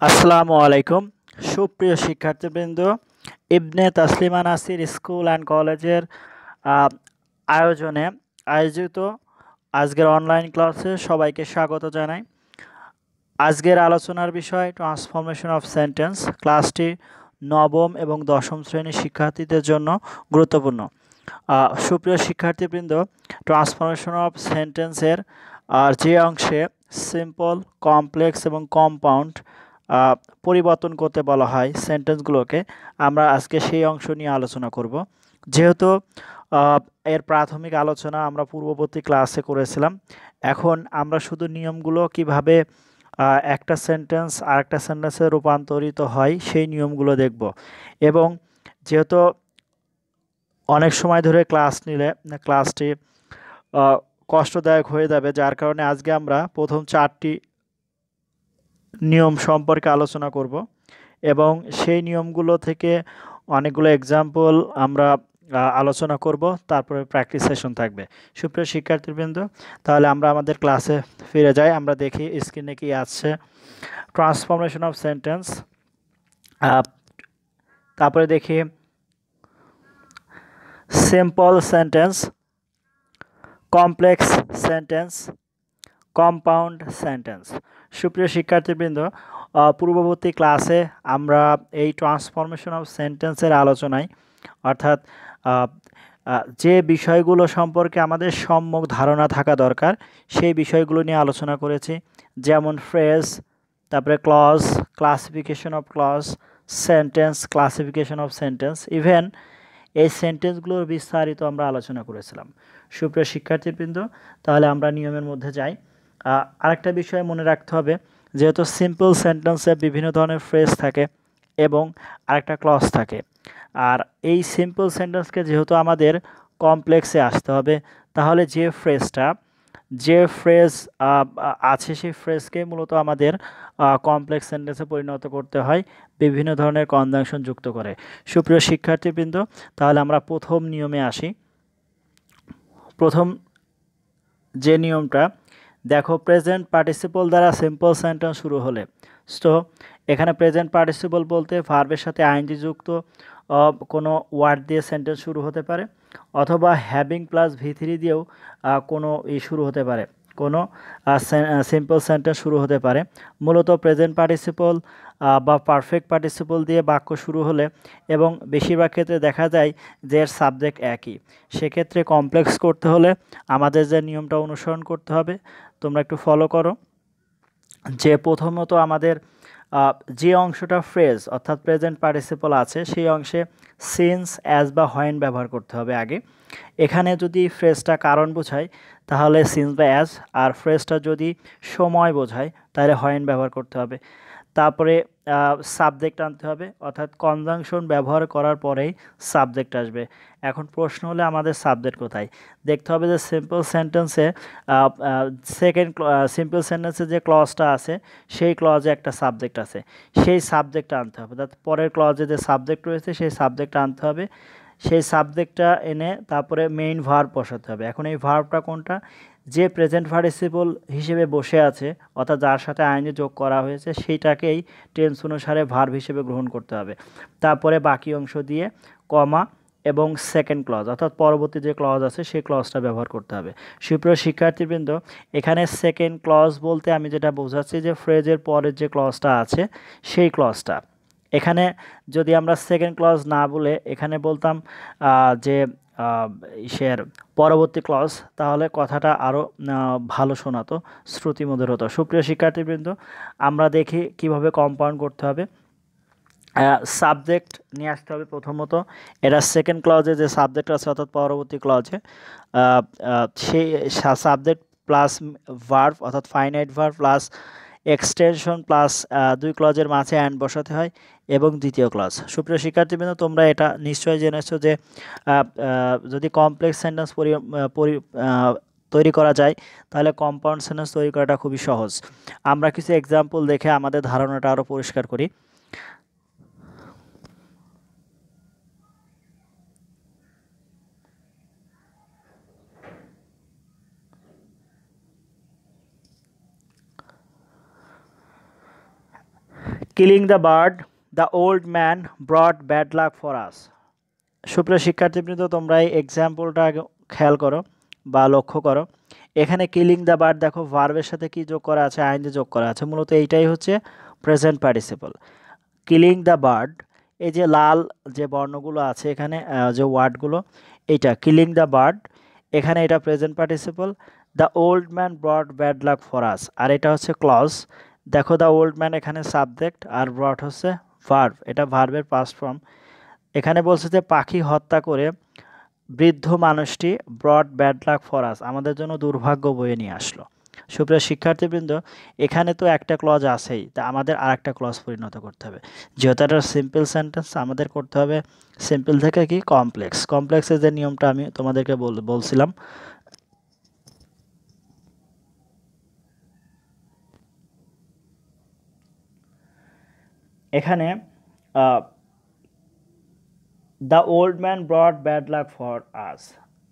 আসসালামু আলাইকুম সুপ্রিয় শিক্ষার্থীবৃন্দ। ইবনে তাসলিমা নাসির স্কুল অ্যান্ড কলেজের আহ, আয়োজনে আয়োজিত আজকের অনলাইন ক্লাসে সবাইকে স্বাগত জানাই। আজকের আলোচনার বিষয় ট্রান্সফরমেশন অফ সেন্টেন্স। ক্লাসটি নবম এবং দশম শ্রেণীর শিক্ষার্থীদের জন্য গুরুত্বপূর্ণ। সুপ্রিয় শিক্ষার্থীবৃন্দ, ট্রান্সফরমেশন অফ সেন্টেন্সের যে অংশে সিম্পল, কমপ্লেক্স এবং কম্পাউন্ড পরিবর্তন করতে বলা হয় সেন্টেন্সগুলোকে, আমরা আজকে সেই অংশ নিয়ে আলোচনা করব। যেহেতু এর প্রাথমিক আলোচনা আমরা পূর্ববর্তী ক্লাসে করেছিলাম, এখন আমরা শুধু নিয়মগুলো কিভাবে একটা সেন্টেন্স আরেকটা সেন্টেন্সে রূপান্তরিত হয় সেই নিয়মগুলো দেখব। এবং যেহেতু অনেক সময় ধরে ক্লাস নিলে ক্লাসটি কষ্টদায়ক হয়ে যাবে, যার কারণে আজকে আমরা প্রথম 4টি নিয়ম সম্পর্কে আলোচনা করব এবং সেই নিয়মগুলো থেকে অনেকগুলো এক্সাম্পল আমরা আলোচনা করব, তারপরে প্র্যাকটিস সেশন থাকবে। সুপ্রিয় শিক্ষার্থীবৃন্দ, তাহলে আমরা আমাদের ক্লাসে ফিরে যাই। আমরা দেখি স্ক্রিনে কি আছে। ট্রান্সফরমেশন অফ সেন্টেন্স, তারপরে দেখি simple sentence, complex sentence, compound sentence. সুপ্রিয় শিক্ষার্থীবৃন্দ, পূর্ববর্তী ক্লাসে আমরা এই ট্রান্সফরমেশন অফ সেন্টেন্সের আলোচনায়, অর্থাৎ যে বিষয়গুলো সম্পর্কে আমাদের সম্যক ধারণা থাকা দরকার সেই বিষয়গুলো নিয়ে আলোচনা করেছি। যেমন ফ্রেজ, তারপরে clause, classification of clause, sentence, classification of sentence, even এই সেন্টেন্সগুলোর বিস্তারিত আমরা আলোচনা করেছিলাম। সুপ্রিয় শিক্ষার্থীবৃন্দ, তাহলে আমরা নিয়মের মধ্যে যাই। আরেকটা বিষয় মনে রাখতে হবে, যেহেতু সিম্পল সেন্টেন্সে বিভিন্ন ধরনের ফ্রেজ থাকে এবং আরেকটা ক্লজ থাকে, আর এই সিম্পল সেন্টেন্সকে যেহেতু আমাদের কমপ্লেক্সে আসতে হবে, তাহলে যে ফ্রেজ আছে সেই ফ্রেজকে মূলত আমাদের কমপ্লেক্স সেন্টেন্সে পরিণত করতে হয় বিভিন্ন ধরনের কনজাংশন যুক্ত করে। সুপ্রিয় শিক্ষার্থীবৃন্দ, তাহলে আমরা প্রথম নিয়মে আসি। প্রথম যে নিয়মটা দেখো, প্রেজেন্ট পার্টিসিপল দ্বারা সিম্পল সেন্টেন্স শুরু হলে, তো এখানে প্রেজেন্ট পার্টিসিপল বলতে ভার্বের সাথে আইএনজি যুক্ত কোনো ওয়ার্ড দিয়ে সেন্টেন্স শুরু হতে পারে, অথবা হ্যাভিং প্লাস ভি3 দিয়েও কোনো শুরু হতে পারে, কোনো সিম্পল সেন্টেন্স শুরু হতে পারে। মূলত প্রেজেন্ট পার্টিসিপল বা পারফেক্ট পার্টিসিপল দিয়ে বাক্য শুরু হলে এবং বেশিরভাগ ক্ষেত্রে দেখা যায় যে এর সাবজেক্ট একই, সেক্ষেত্রে কমপ্লেক্স করতে হলে আমাদের যে নিয়মটা অনুসরণ করতে হবে, তোমরা একটু ফলো করো। যে প্রথমত আমাদের যে অংশটা ফ্রেজ অর্থাৎ প্রেজেন্ট পার্টিসিপল আছে সেই অংশে সিন্স, অ্যাজ বা হোয়েন ব্যবহার করতে হবে আগে। এখানে যদি ফ্রেজটা কারণ বোঝায় তাহলে সিন্স বা অ্যাজ, আর ফ্রেজটা যদি সময় বোঝায় তাহলে হোয়েন ব্যবহার করতে হবে। তারপরে সাবজেক্ট আনতে হবে, অর্থাৎ কনজাংশন ব্যবহার করার পরেই সাবজেক্ট আসবে। এখন প্রশ্ন হলে আমাদের সাবজেক্ট কোথায়? দেখতে হবে যে সিম্পল সেন্টেন্সে সিম্পল সেন্টেন্সে যে ক্লজটা আছে সেই ক্লজে একটা সাবজেক্ট আছে, সেই সাবজেক্টটা আনতে হবে। অর্থাৎ পরের ক্লজে যে সাবজেক্ট রয়েছে সেই সাবজেক্টটা আনতে হবে, সেই সাবজেক্টটা এনে তারপরে মেইন ভার্ব বসাতে হবে। এখন এই ভার্বটা কোনটা? যে প্রেজেন্ট পার্টিসিপল হিসেবে বসে আছে অর্থাৎ যার সাথে আইএনজি যোগ করা হয়েছে সেইটাকেই টেন্স অনুসারে ভার্ব হিসেবে গ্রহণ করতে হবে। তারপরে বাকি অংশ দিয়ে কমা এবং সেকেন্ড ক্লজ অর্থাৎ পরবর্তী যে ক্লজ আছে সেই ক্লজটা ব্যবহার করতে হবে। সুপ্রিয় শিক্ষার্থীবৃন্দ, এখানে সেকেন্ড ক্লজ বলতে আমি যেটা বোঝাচ্ছি যে ফ্রেজের পরের যে ক্লজটা আছে সেই ক্লজটা। এখানে যদি আমরা সেকেন্ড ক্লজ না বলে এখানে বলতাম যে ইসের পরবর্তী ক্লজ, তাহলে কথাটা আরও ভালো শোনাতো, শ্রুতিমধুর হতো। সুপ্রিয় শিক্ষার্থীবৃন্দ, আমরা দেখি কিভাবে কম্পাউন্ড করতে হবে। সাবজেক্ট নিয়ে আসতে হবে প্রথমত। এটা সেকেন্ড ক্লজে যে সাবজেক্ট আছে অর্থাৎ পরবর্তী ক্লজে সেই সাবজেক্ট প্লাস ভার্ব অর্থাৎ finite verb plus extension plus দুই ক্লজের মাঝে অ্যান্ড বসাতে হয় এবং দ্বিতীয় ক্লজ। সুপ্রিয় শিক্ষার্থীবৃন্দ, তোমরা এটা নিশ্চয়ই জেনেছো যে যদি কমপ্লেক্স সেন্টেন্স তৈরি করা যায় তাহলে কম্পাউন্ড সেন্টেন্স তৈরি করাটা খুবই সহজ। আমরা কিছু এক্সাম্পল দেখে আমাদের ধারণাটা আরও পরিষ্কার করি। Killing the bird, the old man brought bad luck for আস। সুপ্রিয় শিক্ষার্থীবৃন্দ, তোমরা এই এক্সাম্পলটা খেয়াল করো বা লক্ষ্য করো। এখানে কিলিং দ্য বার্ড দেখো ভার্বের সাথে কি যোগ করা আছে, আইন যোগ করা আছে। মূলত এইটাই হচ্ছে present participle. Killing the bird, এই যে লাল যে বর্ণগুলো আছে এখানে, যে ওয়ার্ডগুলো, এইটা কিলিং দ্য বার্ড, এখানে এটা present participle. The old man brought bad luck for us, আর এটা হচ্ছে ক্লজ। দেখো দ্য ওল্ড ম্যান এখানে সাবজেক্ট আর ব্রট হচ্ছে ভার্ব, এটা ভার্বের পাস্ট ফর্ম। এখানে বলছে যে পাখি হত্যা করে বৃদ্ধ মানুষটি ব্রট ব্যাড লাক ফর আস, আমাদের জন্য দুর্ভাগ্য বয়ে নিয়ে আসলো। সুপ্রিয় শিক্ষার্থীবৃন্দ, এখানে তো একটা ক্লজ আছেই, তা আমাদের আর একটা ক্লজ পরিণত করতে হবে। যেহেতু একটা সিম্পল সেন্টেন্স, আমাদের করতে হবে সিম্পল থেকে কি কমপ্লেক্স। কমপ্লেক্সের যে নিয়মটা আমি তোমাদেরকে বলছিলাম, এখানে the old man brought bad luck for আস,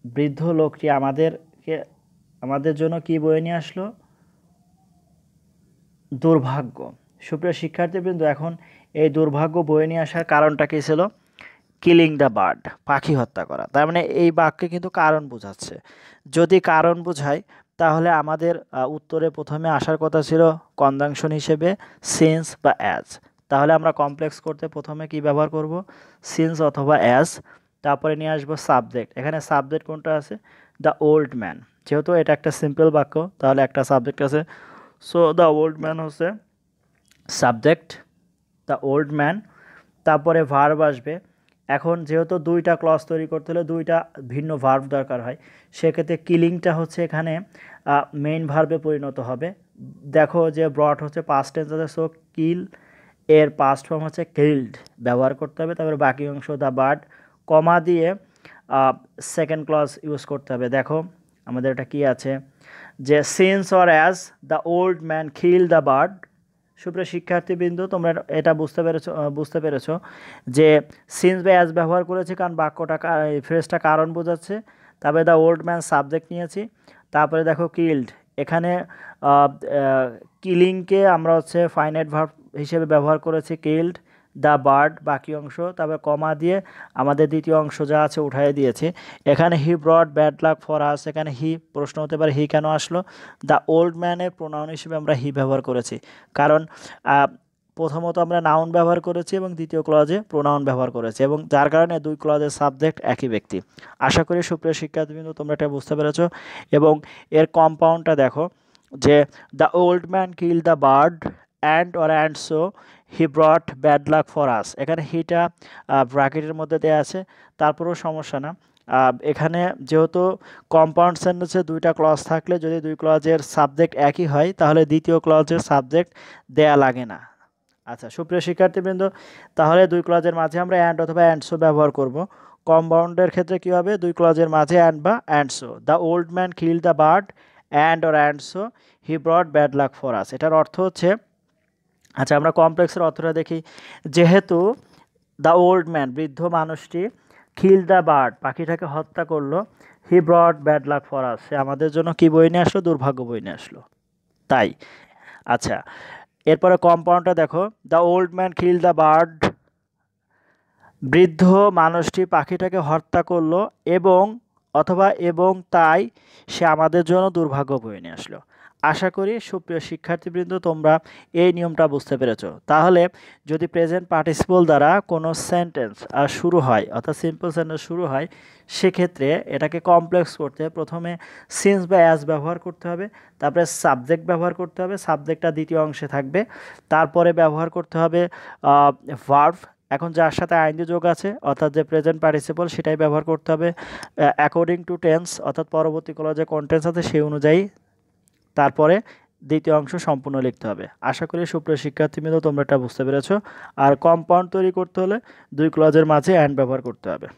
বৃদ্ধ লোকটি আমাদের জন্য কি বয়ে নিয়ে আসলো, দুর্ভাগ্য। সুপ্রিয় শিক্ষার্থীবৃন্দ, এখন এই দুর্ভাগ্য বয়ে নিয়ে আসার কারণটা কী ছিল? কিলিং দ্য বার্ড, পাখি হত্যা করা। তার মানে এই বাক্যে কিন্তু কারণ বোঝাচ্ছে। যদি কারণ বোঝায় তাহলে আমাদের উত্তরে প্রথমে আসার কথা ছিল কনজাংশন হিসেবে সিন্স বা অ্যাজ। তাহলে আমরা কমপ্লেক্স করতে প্রথমে কি ব্যবহার করব? সিন্স অথবা অ্যাজ। তারপরে নিয়ে আসবো সাবজেক্ট। এখানে সাবজেক্ট কোনটা আছে? The old man. যেহেতু এটা একটা সিম্পল বাক্য, তাহলে একটা সাবজেক্ট আছে। সো দ্য ওল্ড ম্যান হচ্ছে সাবজেক্ট, দ্য ওল্ড ম্যান। তারপরে ভার্ব আসবে। এখন যেহেতু দুইটা ক্লজ তৈরি করতে হলে দুইটা ভিন্ন ভার্ব দরকার হয়, সেক্ষেত্রে কিলিংটা হচ্ছে এখানে মেইন ভার্বে পরিণত হবে। দেখো যে ব্রট হচ্ছে পাস্ট টেন্স আছে, সো কিল এর পাস্ট ফর্ম হচ্ছে কিল্ড, ব্যবহার করতে হবে। তারপরে বাকি অংশ দ্য বার্ড, কমা দিয়ে সেকেন্ড ক্লজ ইউজ করতে হবে। দেখো আমাদের এটা কি আছে, যে since or as the old man kill the bird. সুপ্রিয় শিক্ষার্থীবৃন্দ, তোমরা এটা বুঝতে পেরেছো যে সিন্স বা অ্যাজ ব্যবহার করেছি কারণ বাক্যটা এই ফ্রেজটা কারণ বোঝাচ্ছে। তারপরে দ্য ওল্ড ম্যান সাবজেক্ট নিয়েছি। তারপরে দেখো কিল্ড, এখানে কিলিংকে আমরা হচ্ছে ফাইনাইট ভার্ব হিসেবে ব্যবহার করেছি, কিল্ড দ্য বার্ড, বাকি অংশ। তারপরে কমা দিয়ে আমাদের দ্বিতীয় অংশ যা আছে উঠাই দিয়েছি। এখানে he brought bad luck for us, এখানে হি প্রশ্ন হতে পারে হি কেন আসলো। দ্য ওল্ড ম্যানের প্রোনাউন হিসেবে আমরা হি ব্যবহার করেছি, কারণ প্রথমত আমরা নাউন ব্যবহার করেছি এবং দ্বিতীয় ক্লজে প্রোনাউন ব্যবহার করেছি, এবং যার কারণে দুই ক্লজের সাবজেক্ট একই ব্যক্তি। আশা করি সুপ্রিয় শিক্ষার্থীবৃন্দ তোমরা এটা বুঝতে পেরেছো। এবং এর কম্পাউন্ডটা দেখো, যে the old man kill the bird and so he brought bad luck for us. এখানে হিটা ব্র্যাকেটের মধ্যে দেওয়া আছে, তারপরেও সমস্যা না। এখানে যেহেতু কম্পাউন্ড সেন্টেন্সে দুইটা ক্লজ থাকলে যদি দুই ক্লজের সাবজেক্ট একই হয় তাহলে দ্বিতীয় ক্লজের সাবজেক্ট দেয়া লাগে না। আচ্ছা সুপ্রিয় শিক্ষার্থীবৃন্দ, তাহলে দুই ক্লজের মাঝে আমরা অ্যান্ড অথবা অ্যান্ডসো ব্যবহার করব। কম্পাউন্ডের ক্ষেত্রে কী হবে? দুই ক্লজের মাঝে অ্যান্ড বা and so. The old man kill the bird and so he brought bad luck for us. এটার অর্থ হচ্ছে, আচ্ছা আমরা কমপ্লেক্সের অর্থটা দেখি। যেহেতু দ্য ওল্ড ম্যান বৃদ্ধ মানুষটি, কিল দ্য বার্ড পাখিটাকে হত্যা করলো, he brought bad luck for us সে আমাদের জন্য কি বই নিয়ে আসলো? দুর্ভাগ্য বই নিয়ে আসলো। তাই আচ্ছা, এরপরে কম্পাউন্ডটা দেখো, the old man kill the bird, বৃদ্ধ মানুষটি পাখিটাকে হত্যা করলো এবং তাই সে আমাদের জন্য দুর্ভাগ্য বয়ে নিয়ে আসলো। আশা করি সুপ্রিয় শিক্ষার্থীবৃন্দ তোমরা এই নিয়মটা বুঝতে পেরেছো। তাহলে যদি প্রেজেন্ট পার্টিসিপল দ্বারা কোনো সেন্টেন্স শুরু হয়, অর্থাৎ সিম্পল সেন্টেন্স শুরু হয়, সেক্ষেত্রে এটাকে কমপ্লেক্স করতে প্রথমে সিন্স বা অ্যাজ ব্যবহার করতে হবে, তারপরে সাবজেক্ট ব্যবহার করতে হবে, সাবজেক্টটা দ্বিতীয় অংশে থাকবে, তারপরে ব্যবহার করতে হবে ভার্ব। এখন যার সাথে আইনজি যোগ আছে অর্থাৎ যে প্রেজেন্ট পার্টিসিপল সেটাই ব্যবহার করতে হবে অ্যাকর্ডিং টু টেন্স, অর্থাৎ পরবর্তী কালে যে কন্টেন্স আছে সেই অনুযায়ী তারপরে দ্বিতীয় অংশ সম্পূর্ণ লিখতে হবে। আশা করি সুপ্রিয় শিক্ষার্থীবৃন্দ তোমরা এটা বুঝতে পেরেছো। আর কম্পাউন্ড তৈরি করতে হলে দুই ক্লজের মাঝে অ্যান্ড ব্যবহার করতে হবে।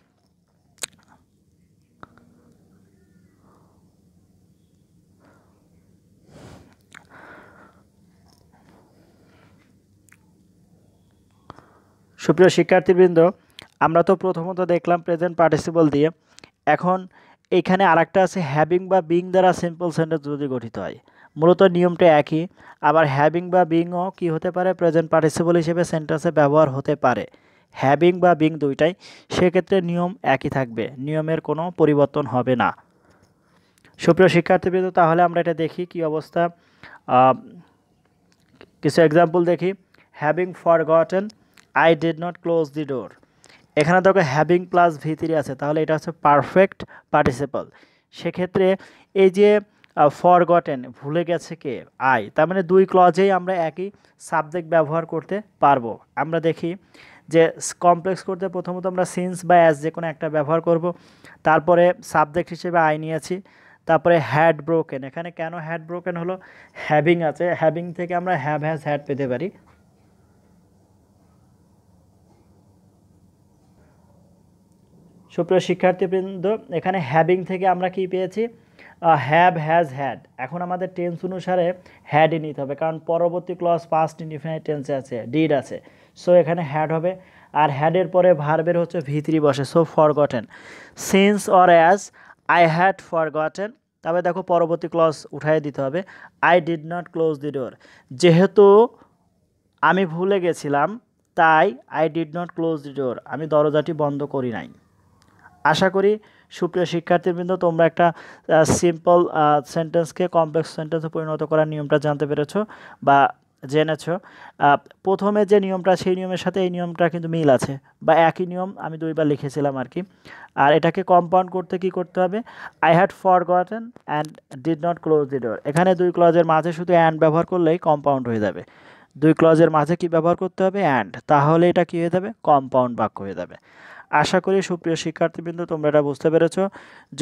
সুপ্রিয় শিক্ষার্থীবৃন্দ, আমরা তো প্রথমত দেখলাম প্রেজেন্ট পার্টিসিপল দিয়ে। এখন এখানে আরেকটা আছে হ্যাভিং বা বিং দ্বারা সিম্পল সেন্টেন্স যদি গঠিত হয়, মূলত নিয়মটা একই। আবার হ্যাভিং বা বিংও কি হতে পারে, প্রেজেন্ট পার্টিসিপল হিসেবে সেন্টেন্সে ব্যবহার হতে পারে, হ্যাভিং বা বিং দুইটাই। সেক্ষেত্রে নিয়ম একই থাকবে, নিয়মের কোনো পরিবর্তন হবে না। সুপ্রিয় শিক্ষার্থীবৃন্দ, তাহলে আমরা এটা দেখি কি অবস্থা। কিছু এক্সাম্পল দেখি। Having forgotten I did not close the door. এখানে দেখো হ্যাভিং প্লাস ভি3 আছে, তাহলে এটা হচ্ছে পারফেক্ট পার্টিসিপল। সেক্ষেত্রে এই যে ফরগটেন, ভুলে গেছে কে, আই, তার মানে দুই ক্লজেই আমরা একই সাবজেক্ট ব্যবহার করতে পারবো। আমরা দেখি যে কমপ্লেক্স করতে প্রথমত আমরা সিন্স বা অ্যাজ যে কোনো একটা ব্যবহার করব, তারপরে সাবজেক্ট হিসেবে আই নিয়েছি, তারপরে হ্যাড ব্রোকেন। এখানে কেন হ্যাড ব্রোকেন হলো, হ্যাভিং আছে, হ্যাভিং থেকে আমরা হ্যাভ হ্যাজ হ্যাড পেতে পারি। সুপ্রিয় শিক্ষার্থীবৃন্দ, এখানে হ্যাভিং থেকে আমরা কি পেয়েছি, হ্যাভ হ্যাজ হ্যাড। এখন আমাদের টেন্স অনুসারে হ্যাডই নিতে হবে, কারণ পরবর্তী ক্লজ পাস্ট ইনডিফিনিট টেন্সে আছে, ডিড আছে। সো এখানে হ্যাড হবে, আর হ্যাডের পরে ভার্বের হচ্ছে ভি3 বসে, so forgotten. Since or as I had forgotten, তবে দেখো পরবর্তী ক্লজ উঠাই দিতে হবে, I did not close the ডোর। যেহেতু আমি ভুলে গেছিলাম, তাই I did not close the ডোর, আমি দরজাটি বন্ধ করি নাই। আশা করি সুপ্রিয় শিক্ষার্থীবৃন্দ তোমরা একটা সিম্পল সেন্টেন্সকে কমপ্লেক্স সেন্টেন্সে পরিণত করার নিয়মটা জানতে পেরেছো বা জেনেছো। প্রথমে যে নিয়মটা, সেই নিয়মের সাথে এই নিয়মটা কিন্তু মিল আছে, বা একই নিয়ম আমি দুইবার লিখেছিলাম আর কি। আর এটাকে কম্পাউন্ড করতে কি করতে হবে, I had forgotten and did not close the door. এখানে দুই ক্লজের মাঝে শুধু অ্যান্ড ব্যবহার করলেই কম্পাউন্ড হয়ে যাবে। দুই ক্লজের মাঝে কি ব্যবহার করতে হবে, অ্যান্ড, তাহলে এটা কি হয়ে যাবে, কম্পাউন্ড বাক্য হয়ে যাবে। আশা করি সুপ্রিয় শিক্ষার্থীবৃন্দ তোমরা এটা বুঝতে পেরেছো।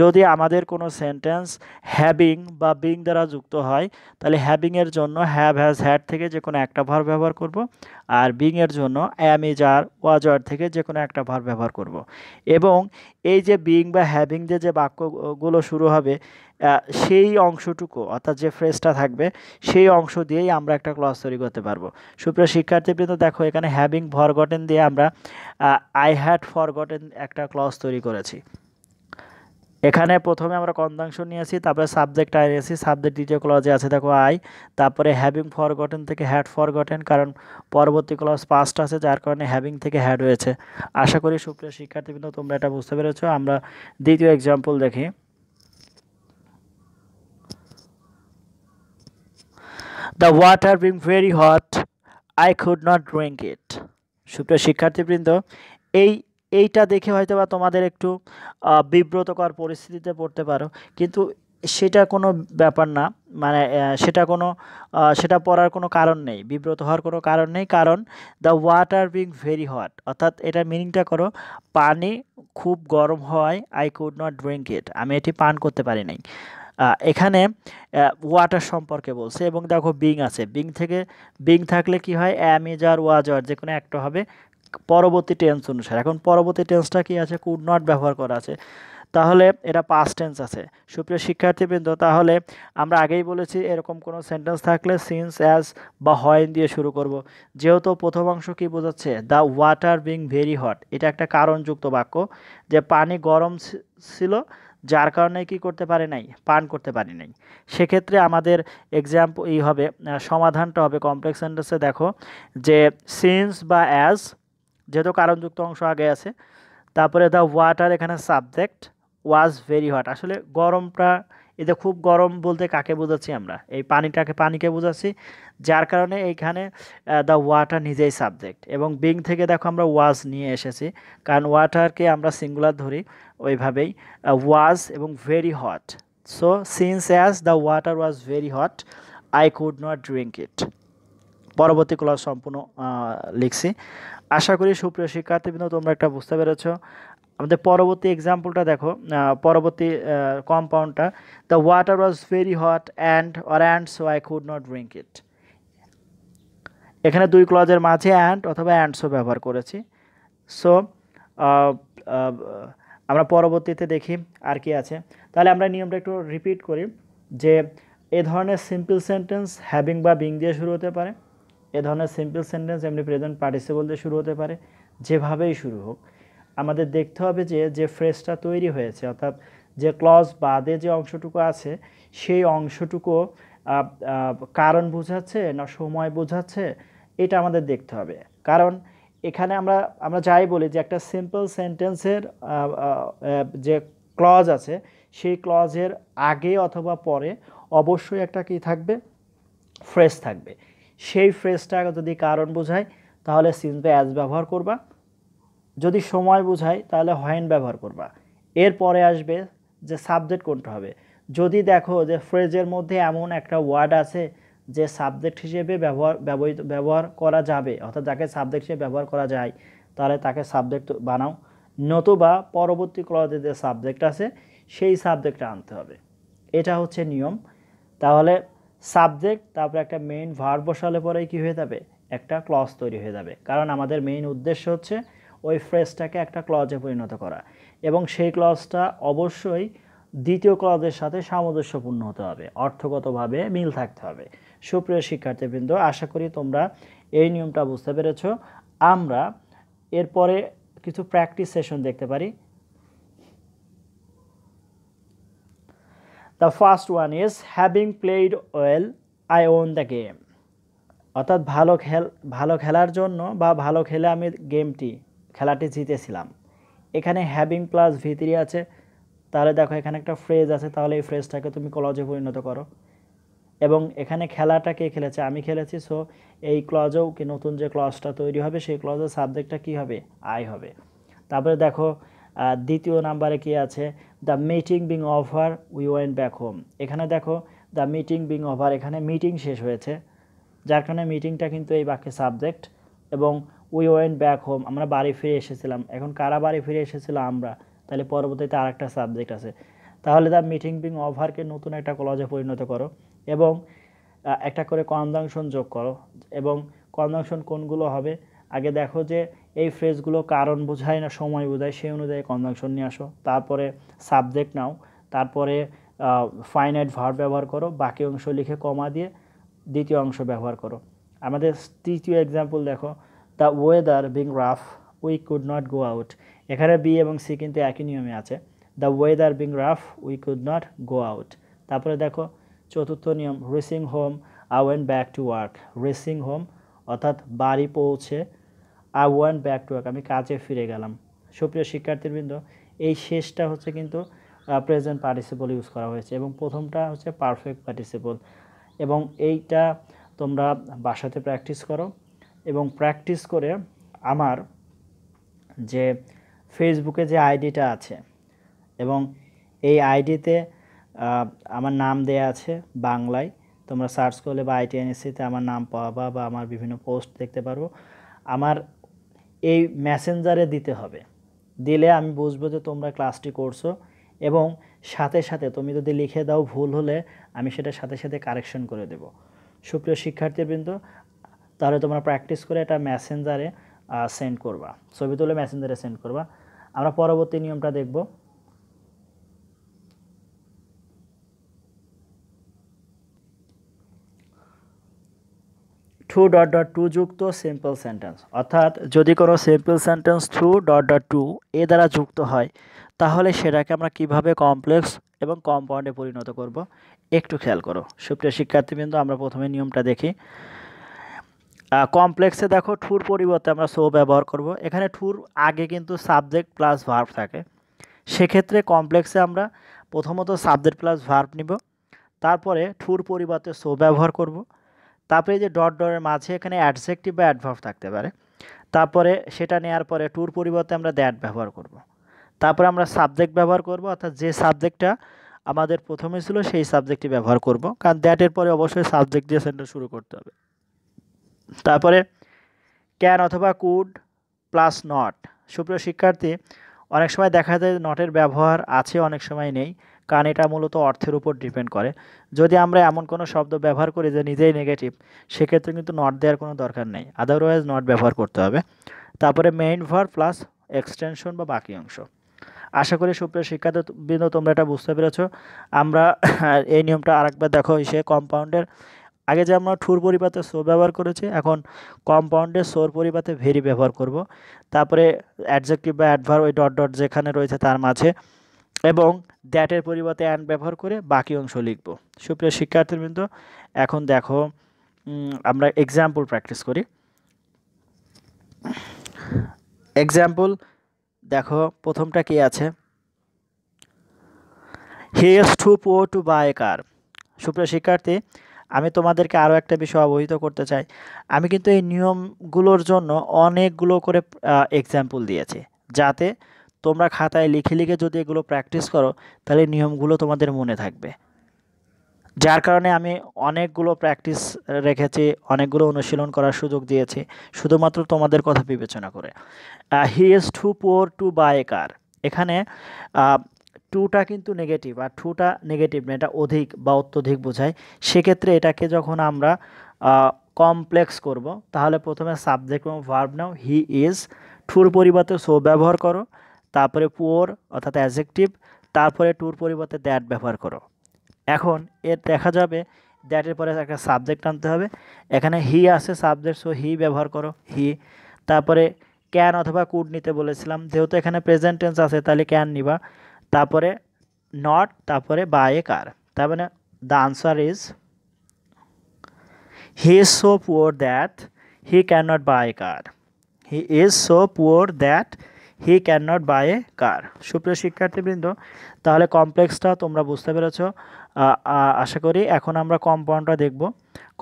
যদি আমাদের কোনো সেন্টেন্স হ্যাভিং বা বিং দ্বারা যুক্ত হয়, তাহলে হ্যাভিংয়ের জন্য হ্যাভ হ্যাজ হ্যাড থেকে যে কোনো একটা ভার্ব ব্যবহার করব, আর বিংয়ের জন্য অ্যাম ইজ আর ওয়াজ আর থেকে যে কোনো একটা ভার্ব ব্যবহার করব। এবং এই যে বিং বা হ্যাভিং দিয়ে যে বাক্যগুলো শুরু হবে, সেই অংশটুকু অর্থাৎ যে ফ্রেজটা থাকবে, সেই অংশ দিয়েই আমরা একটা ক্লজ তৈরি করতে পারবো। সুপ্রিয় শিক্ষার্থীবৃন্দ দেখো, এখানে হ্যাভিং ফরগটেন দিয়ে আমরা আই হ্যাড ফরগটেন একটা ক্লজ তৈরি করেছি। এখানে প্রথমে আমরা কন্দাংশ নিয়েছি, তারপরে সাবজেক্ট আই নিয়েছি, সাবজেক্ট দ্বিতীয় ক্লজে আছে দেখো আই, তারপরে হ্যাভিং ফরগটেন থেকে হ্যাড ফরগটেন, কারণ পরবর্তী ক্লজ পাস্ট আছে, যার কারণে হ্যাভিং থেকে হ্যাড হয়েছে। আশা করি সুপ্রিয় শিক্ষার্থীবৃন্দ তোমরা এটা বুঝতে পেরেছো। আমরা দ্বিতীয় এক্সাম্পল দেখি। The water being very hot, I could not drink it. সুপ্রিয় শিক্ষার্থীবৃন্দ, এইটা দেখে হয়তো বা তোমাদের একটু বিব্রতকর পরিস্থিতিতে পড়তে পারো, কিন্তু সেটা কোনো ব্যাপার না, মানে সেটা পড়ার কোনো কারণ নেই, বিব্রত হওয়ার কোনো কারণ নেই। কারণ the water being very hot, অর্থাৎ এটার মিনিংটা করো, পানি খুব গরম হয়, আই কুড নট ড্রিঙ্ক ইট, আমি এটি পান করতে পারি নাই। এখানে ওয়াটার সম্পর্কে বলছে, এবং দেখো বিং আছে, বিং থাকলে কি হয়, অ্যাম ইজ আর ওয়াজ আর যে কোনো একটা হবে পরবর্তী টেন্স অনুসারে। এখন পরবর্তী টেন্সটা কি আছে, কুড নট ব্যবহার করা আছে, তাহলে এটা পাস্ট টেন্স আছে। সুপ্রিয় শিক্ষার্থীবৃন্দ, তাহলে আমরা আগেই বলেছি এরকম কোনো সেন্টেন্স থাকলে সিন্স, অ্যাজ বা হোয়েন দিয়ে শুরু করব। যেহেতু প্রথম অংশ কি বোঝাচ্ছে, the water being very hot, এটা একটা কারণযুক্ত বাক্য, যে পানি গরম ছিল, যার কারণে কি করতে পারে নাই, পান করতে পারি নাই। সেক্ষেত্রে আমাদের এক্সাম্পল এই হবে, সমাধানটা হবে কমপ্লেক্স সেন্টেন্সে। দেখো যে সিন্স বা অ্যাজ, যেহেতু কারণযুক্ত অংশ আগে আছে, তারপরে দ্য ওয়াটার এখানে সাবজেক্ট, ওয়াজ ভেরি হট, আসলে গরমটা, এতে খুব গরম বলতে কাকে বোঝাচ্ছি, আমরা এই পানিকে বোঝাচ্ছি, যার কারণে এইখানে দ্য ওয়াটার নিজেই সাবজেক্ট। এবং বিং থেকে দেখো আমরা ওয়াজ নিয়ে এসেছি, কারণ ওয়াটারকে আমরা সিঙ্গুলার ধরি, ওইভাবেই ওয়াজ এবং very hot. So since as the water was very hot, I could not drink ইট। পরবর্তী ক্লাস সম্পূর্ণ লিখছি। আশা করি সুপ্রিয় শিক্ষার্থীবৃন্দ তোমরা একটা বুঝতে পেরেছো। আমাদের পরবর্তী এক্সাম্পলটা দেখো, পরবর্তী কম্পাউন্ডটা, the water was very hot and so I could not drink it. এখানে দুই ক্লজের মাঝে অ্যান্ড অথবা সো ব্যবহার করেছি। সো আমরা পরবর্তীতে দেখি আর কি আছে। তাহলে আমরা নিয়মটা একটু রিপিট করি, যে এ ধরনের সিম্পল সেন্টেন্স হ্যাভিং বা বিং দিয়ে শুরু হতে পারে, এ ধরনের সিম্পল সেন্টেন্স এমনি প্রেজেন্ট পার্টিসিপল দিয়ে শুরু হতে পারে, যেভাবেই শুরু হোক আমাদের দেখতে হবে যে ফ্রেজটা তৈরি হয়েছে, অর্থাৎ যে ক্লজ বাদে যে অংশটুকু আছে, সেই অংশটুকু কারণ বোঝাচ্ছে না সময় বোঝাচ্ছে, এটা আমাদের দেখতে হবে। কারণ এখানে আমরা আমরা যাই বলি যে একটা সিম্পল সেন্টেন্সের যে ক্লজ আছে সেই ক্লজের আগে অথবা পরে অবশ্যই একটা কি থাকবে, ফ্রেজ থাকবে। সেই ফ্রেজটা যদি কারণ বোঝায় তাহলে সিন্স বা অ্যাজ ব্যবহার করবা, যদি সময় বোঝায় তাহলে হোয়েন ব্যবহার করবা। এরপরে আসবে যে সাবজেক্ট কোনটা হবে। যদি দেখো যে ফ্রেজের মধ্যে এমন একটা ওয়ার্ড আছে যে সাবজেক্ট হিসেবে ব্যবহার করা যাবে, অর্থাৎ যাকে সাবজেক্ট হিসেবে ব্যবহার করা যায়, তাহলে তাকে সাবজেক্ট বানাও, নতুবা পরবর্তী ক্লজে যে সাবজেক্ট আছে সেই সাবজেক্টটা আনতে হবে। এটা হচ্ছে নিয়ম। তাহলে সাবজেক্ট তারপরে একটা মেইন ভার্ব বসালে পরেই কী হয়ে যাবে, একটা ক্লজ তৈরি হয়ে যাবে। কারণ আমাদের মেইন উদ্দেশ্য হচ্ছে ওই ফ্রেজটাকে একটা ক্লজে পরিণত করা, এবং সেই ক্লজটা অবশ্যই দ্বিতীয় ক্লজের সাথে সামঞ্জস্যপূর্ণ হতে হবে, অর্থগতভাবে মিল থাকতে হবে। সুপ্রিয় শিক্ষার্থীবৃন্দ, আশা করি তোমরা এই নিয়মটা বুঝতে পেরেছ। আমরা এরপরে কিছু প্র্যাকটিস সেশন দেখতে পারি। The first one is having played well I won the game. অর্থাৎ ভালো খেলার জন্য বা ভালো খেলে আমি খেলাটি জিতেছিলাম। এখানে হ্যাভিং প্লাস ভি3 আছে, তাহলে দেখো এখানে একটা ফ্রেজ আছে, তাহলে এই ফ্রেজটাকে তুমি ক্লজে পরিণত করো। এবং এখানে খেলাটা কে খেলেছে, আমি খেলেছি, সো এই ক্লজেও কি নতুন যে ক্লজটা তৈরি হবে সেই ক্লজের সাবজেক্টটা কি হবে, আই হবে। তারপরে দেখো দ্বিতীয় নাম্বারে কি আছে, the meeting being over we went back home. এখানে দেখো দ্য মিটিং বিং ওভার, এখানে মিটিং শেষ হয়েছে, যার কারণে মিটিংটা কিন্তু এই বাক্যের সাবজেক্ট, এবং উই ওয়েন্ট ব্যাক হোম, আমরা বাড়ি ফিরে এসেছিলাম। এখন কারা বাড়ি ফিরে এসেছিল, আমরা, তাহলে পরবর্তীতে আর একটা সাবজেক্ট আছে। তাহলে দ্য মিটিং বিং ওভারকে নতুন একটা ক্লজে পরিণত করো এবং একটা করে কনজাংশন যোগ করো। এবং কনজাংশন কোনগুলো হবে, আগে দেখো যে এই ফ্রেজগুলো কারণ বোঝায় না সময় বোঝায়, সেই অনুযায়ী কনজাংশন নিয়ে আসো। তারপরে সাবজেক্ট নাও, তারপরে ফাইনাইট ভার্ব ব্যবহার করো, বাকি অংশ লিখে কমা দিয়ে দ্বিতীয় অংশ ব্যবহার করো। আমাদের তৃতীয় এক্সাম্পল দেখো, the weather being rough we could not go out. এখানে বি এবং সি কিন্তু একই নিয়মে আছে, the weather being rough we could not go out. তারপরে দেখো চতুর্থ নিয়ম, reaching home I went back to work. Reaching home অর্থাৎ বাড়ি পৌঁছে, I went back to work, আমি কাজে ফিরে গেলাম। সুপ্রিয় শিক্ষার্থীবৃন্দ, এই শেষটা হচ্ছে কিন্তু প্রেজেন্ট পার্টিসিপল ইউজ করা হয়েছে, এবং প্রথমটা হচ্ছে পারফেক্ট পার্টিসিপল। এবং এইটা তোমরা বাসাতে প্র্যাকটিস করো, এবং প্র্যাকটিস করে আমার যে ফেসবুকে যে আইডিটা আছে, এবং এই আইডিতে আমার নাম দেয়া আছে বাংলায়, তোমরা সার্চ করলে বা ITNSC-তে আমার নাম পাবা বা আমার বিভিন্ন পোস্ট দেখতে পারবো। আমার এই মেসেঞ্জারে দিতে হবে, দিলে আমি বুঝবো যে তোমরা ক্লাসটি করছো, এবং সাথে সাথে তুমি যদি লিখে দাও ভুল হলে আমি সেটা সাথে সাথে কারেকশন করে দেব। সুপ্রিয় শিক্ষার্থীবৃন্দ, তাহলে তোমরা প্র্যাকটিস করে এটা মেসেঞ্জারে সেন্ড করবা, ছবি তুলে মেসেঞ্জারে সেন্ড করবা। আমরা পরবর্তী নিয়মটা দেখব। টু যুক্ত সিম্পল সেন্টেন্স, অর্থাৎ যদি কোনো সিম্পল সেন্টেন্স টু এ দ্বারা যুক্ত হয় তাহলে সেটাকে আমরা কিভাবে কমপ্লেক্স এবং কম্পাউন্ডে পরিণত করব, একটু খেয়াল করো। সুপ্রিয় শিক্ষার্থীবৃন্দ, আমরা প্রথমে নিয়মটা দেখি। কমপ্লেক্সে দেখো টুর পরিবর্তে আমরা সো ব্যবহার করব। এখানে টুর আগে কিন্তু সাবজেক্ট প্লাস ভার্ব থাকে, সেক্ষেত্রে কমপ্লেক্সে আমরা প্রথমত সাবজেক্ট প্লাস ভার্ব নিব, তারপরে টুর পরিবর্তে সো ব্যবহার করব, তারপরে যে ডটের মাঝে এখানে অ্যাডজেক্টিভ বা অ্যাডভার্ব থাকতে পারে, তারপরে সেটা নেওয়ার পরে টুর পরিবর্তে আমরা দ্যাট ব্যবহার করব। তারপরে আমরা সাবজেক্ট ব্যবহার করব, অর্থাৎ যে সাবজেক্টটা আমাদের প্রথমে ছিল সেই সাবজেক্টটি ব্যবহার করব, কারণ দ্যাটের পরে অবশ্যই সাবজেক্ট দিয়ে সেন্টেন্স শুরু করতে হবে। তারপরে ক্যান অথবা কুড প্লাস নট। সুপ্রিয় শিক্ষার্থী, অনেক সময় দেখা যায় নটের ব্যবহার আছে, অনেক সময় নেই, কারণ এটা মূলত অর্থের উপর ডিপেন্ড করে। যদি আমরা এমন কোনো শব্দ ব্যবহার করি যে নিজেই নেগেটিভ, সেক্ষেত্রে কিন্তু নট দেওয়ার কোনো দরকার নেই, আদারওয়াইজ নট ব্যবহার করতে হবে। তারপরে মেইন ভার্ব প্লাস এক্সটেনশন বা বাকি অংশ। আশা করি সুপ্রিয় শিক্ষার্থীবৃন্দ তোমরা এটা বুঝতে পেরেছ। আমরা এই নিয়মটা আরেকবার দেখো, সে কম্পাউন্ডের আগে যে আমরা টুর পরিবর্তে সো ব্যবহার করেছি, এখন কম্পাউন্ডে সোর পরিবর্তে ভেরি ব্যবহার করব। তারপরে অ্যাডজেক্টিভ বা অ্যাডভার্ব ওই ডট যেখানে রয়েছে তার মাঝে এবং দ্যাটের পরিবর্তে অ্যান্ড ব্যবহার করে বাকি অংশ লিখব। সুপ্রিয় শিক্ষার্থীবৃন্দ, এখন দেখো আমরা এক্সাম্পল প্র্যাকটিস করি। এক্সাম্পল দেখো, প্রথমটা কি আছে, he is too poor to buy a car. সুপ্রিয় শিক্ষার্থী, আমি তোমাদেরকে আরও একটা বিষয় অবহিত করতে চাই। আমি কিন্তু এই নিয়মগুলোর জন্য অনেকগুলো করে এক্সাম্পল দিয়েছি, যাতে তোমরা খাতায় লিখে লিখে যদি এগুলো প্র্যাকটিস করো তাহলে নিয়মগুলো তোমাদের মনে থাকবে। যার কারণে আমি অনেকগুলো প্র্যাকটিস রেখেছি, অনেকগুলো অনুশীলন করার সুযোগ দিয়েছি, শুধুমাত্র তোমাদের কথা বিবেচনা করে। He is too poor to buy a car, এখানে টুটা কিন্তু নেগেটিভ, আর টুটা নেগেটিভ না, এটা অধিক বা অত্যধিক বোঝায়। সেক্ষেত্রে এটাকে যখন আমরা কমপ্লেক্স করব, তাহলে প্রথমে সাবজেক্ট এবং ভার্ব নাও, হি ইজ, টুর পরিবর্তে সো ব্যবহার করো, তারপরে পুয়ার অর্থাৎ অ্যাডজেক্টিভ, তারপরে টুর পরিবর্তে দ্যাট ব্যবহার করো। এখন এর দেখা যাবে দ্যাটের পরে একটা সাবজেক্ট আনতে হবে। এখানে হি আছে সাবজেক্ট, সো হি ব্যবহার করো, হি। তারপরে ক্যান অথবা কুড নিতে বলেছিলাম, যেহেতু এখানে প্রেজেন্ট টেন্স আছে তাহলে ক্যান নিবা। তারপরে নট, তারপরে বাই এ কার। তার মানে the answer is he is so poor that he can not buy a car. He is so poor that he can not buy a car. সুপ্রিয় শিক্ষার্থীবৃন্দ, তাহলে কমপ্লেক্সটা তোমরা বুঝতে পেরেছ আশা করি। এখন আমরা কম্পাউন্ডটা দেখব।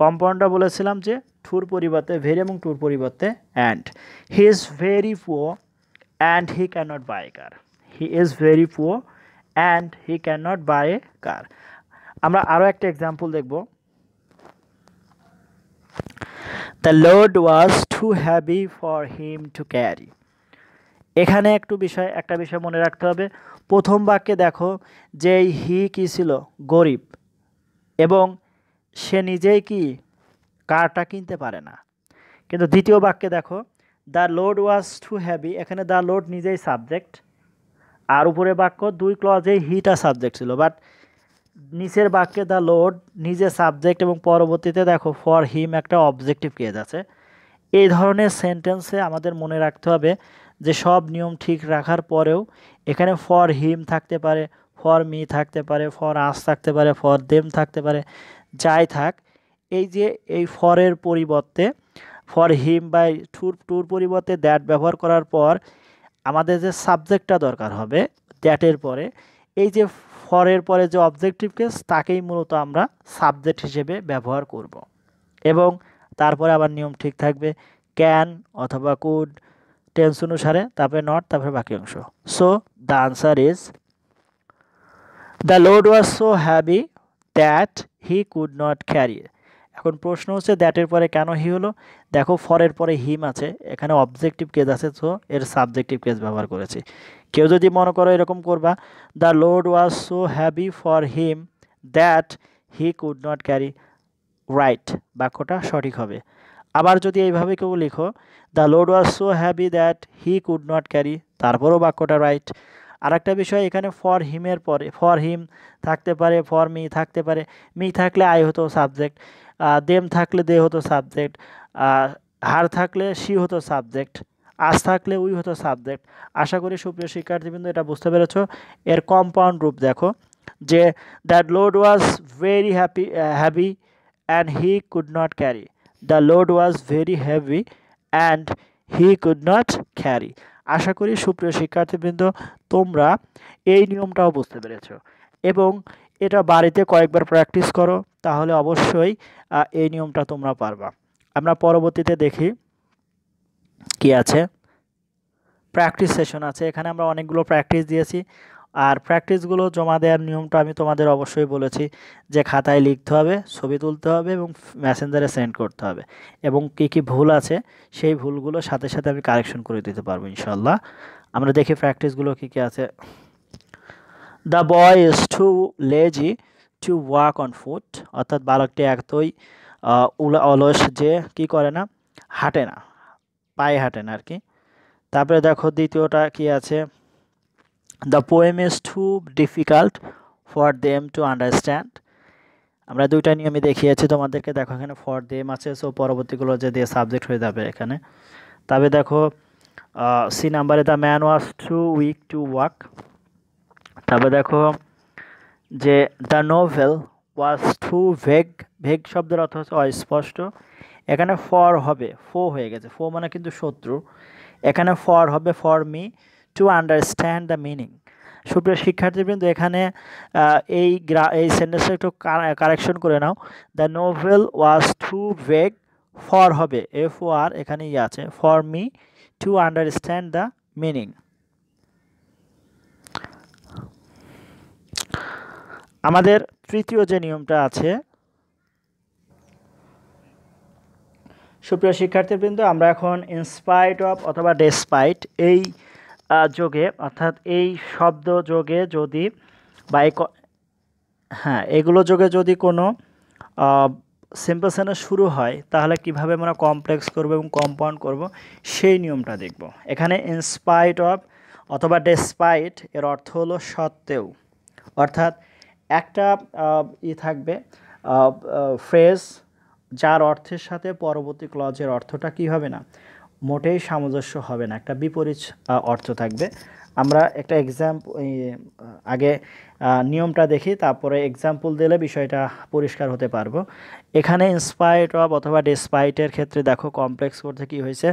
কম্পাউন্ডটা বলেছিলাম যে টুর পরিবর্তে ভেরি এবং টুর পরিবর্তে and. He is very poor and he can not buy a car. He is very poor and he can not buy a car. আমরা আরও একটা এক্সাম্পল দেখব। The load was too heavy for him to carry. এখানে একটা বিষয় মনে রাখতে হবে। প্রথম বাক্যে দেখো যে হি কী ছিল, গরিব, এবং সে নিজেই কি কারটা কিনতে পারে না। কিন্তু দ্বিতীয় বাক্যে দেখো the load was too heavy, এখানে দ্য লোড নিজেই সাবজেক্ট, আর উপরে বাক্য দুই ক্লজেই হিটা সাবজেক্ট ছিল, বাট নিচের বাক্যে দ্য লোড নিজে সাবজেক্ট এবং পরবর্তীতে দেখো ফর হিম একটা অবজেক্টিভ কেজ আছে। এই ধরনের সেন্টেন্সে আমাদের মনে রাখতে হবে যে সব নিয়ম ঠিক রাখার পরেও এখানে ফর হিম থাকতে পারে, ফর মি থাকতে পারে, ফর আস থাকতে পারে, ফর দেম থাকতে পারে, যাই থাক, এই যে এই ফরের পরিবর্তে ফর হিম বা টুর পরিবর্তে দ্যাট ব্যবহার করার পর আমাদের যে সাবজেক্টটা দরকার হবে দ্যাটের পরে, এই যে ফরের পরে যে অবজেক্টিভ কেস তাকেই মূলত আমরা সাবজেক্ট হিসেবে ব্যবহার করব। এবং তারপরে আবার নিয়ম ঠিক থাকবে, ক্যান অথবা কুড টেন্স অনুসারে, তারপরে নট, তারপরে বাকি অংশ। So the answer is the load was so heavy that he could not carry. এখন প্রশ্ন হচ্ছে দ্যাটের পরে কেন হি হলো? দেখো ফরের পরে হিম আছে, এখানে অবজেক্টিভ কেস আছে, সো এর সাবজেক্টিভ কেস ব্যবহার করেছি। কেউ যদি মনে করো এরকম করবা, the load was so heavy for him that he could not carry, right, বাক্যটা সঠিক হবে। আবার যদি এইভাবে কেউ লিখো, the load was so heavy that he could not carry, তারপরও বাক্যটা রাইট। আর একটা বিষয়, এখানে ফর হিমের পরে ফর হিম থাকতে পারে, ফর মি থাকতে পারে, মি থাকলে আই হতো সাবজেক্ট, দেম থাকলে দে হতো সাবজেক্ট, হার থাকলে সি হতো সাবজেক্ট, আজ থাকলে উই হতো সাবজেক্ট। আশা করি সুপ্রিয় শিক্ষার্থীবৃন্দ এটা বুঝতে পেরেছ। এর কম্পাউন্ড রূপ দেখো যে that load was very heavy and he could not carry. The load was very heavy and he could not carry. আশা করি সুপ্রিয় শিক্ষার্থীবৃন্দ তোমরা এই নিয়মটাও বুঝতে পেরেছ, এবং এটা বাড়িতে কয়েকবার প্র্যাকটিস করো, তাহলে অবশ্যই এই নিয়মটা তোমরা পারবা। আমরা পরবর্তীতে দেখি কি আছে, প্র্যাকটিস সেশন আছে। এখানে আমরা অনেকগুলো প্র্যাকটিস দিয়েছি, আর প্র্যাকটিসগুলো জমা দেওয়ার নিয়মটা আমি তোমাদের অবশ্যই বলেছি যে খাতায় লিখতে হবে, ছবি তুলতে হবে এবং মেসেঞ্জারে সেন্ড করতে হবে, এবং কী কী ভুল আছে সেই ভুলগুলো সাথে সাথে আমি কারেকশন করে দিতে পারবো ইনশাল্লাহ। আমরা দেখি প্র্যাকটিসগুলো কী কী আছে। The boy is too lazy to walk on foot, অর্থাৎ বালকটি এতই অলস যে কি করে না, হাঁটে না, পায়ে হাঁটে না আর কি। তারপরে দেখো দ্বিতীয়টা কি আছে, the poem is too difficult for them to understand. আমরা দুইটা নিয়মই দেখিয়েছি তোমাদেরকে, দেখো এখানে ফর দেম আছে, সো পরবর্তীগুলো যে দিয়ে সাবজেক্ট হয়ে যাবে এখানে। তবে দেখো সি নাম্বারে the man was too weak to walk, তারপর দেখো যে the novel was too vague, vague শব্দের অর্থ হচ্ছে অস্পষ্ট। এখানে ফর হবে, ফো হয়ে গেছে, ফো মানে কিন্তু শত্রু, এখানে ফর হবে for me to understand the meaning. সুপ্রিয় শিক্ষার্থীবৃন্দ, এখানে এই সেন্টেন্সটা একটু কারেকশন করে নাও। The novel was too vague, for হবে এফ ও আর, এখানে আছে for me to understand the meaning. আমাদের তৃতীয় যে নিয়মটা আছে, সুপ্রিয় শিক্ষার্থীবৃন্দ, আমরা এখন ইনস্পাইট অফ অথবা ডেসপাইট এই যোগে, অর্থাৎ এই শব্দ যোগে যদি বা হ্যাঁ এগুলো যোগে যদি কোনো সিম্পল সেন্টেন্স শুরু হয় তাহলে কিভাবে আমরা কমপ্লেক্স করব এবং কম্পাউন্ড করব সেই নিয়মটা দেখব। এখানে ইনস্পাইট অফ অথবা ডেসপাইট এর অর্থ হলো সত্ত্বেও, অর্থাৎ একটা থাকবে ফ্রেজ যার অর্থের সাথে পরবর্তী ক্লজের অর্থটা কী হবে না, মোটেই সামঞ্জস্য হবে না, একটা বিপরীত অর্থ থাকবে। আমরা একটা আগে নিয়মটা দেখি, তারপরে এক্সাম্পল দিলে বিষয়টা পরিষ্কার হতে পারবো। এখানে ইনস্পাইট অফ অথবা ডেসপাইটের ক্ষেত্রে দেখো কমপ্লেক্স করতে কি হয়েছে,